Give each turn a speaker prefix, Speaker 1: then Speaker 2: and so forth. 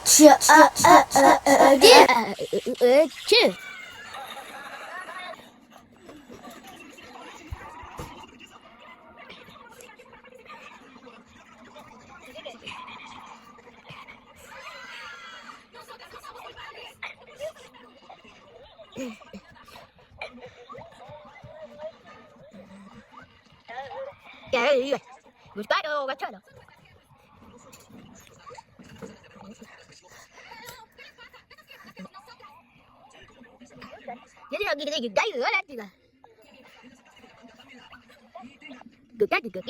Speaker 1: 치. Buscado, gachado. Jadi lagi kita juga ya lah juga. Juga juga.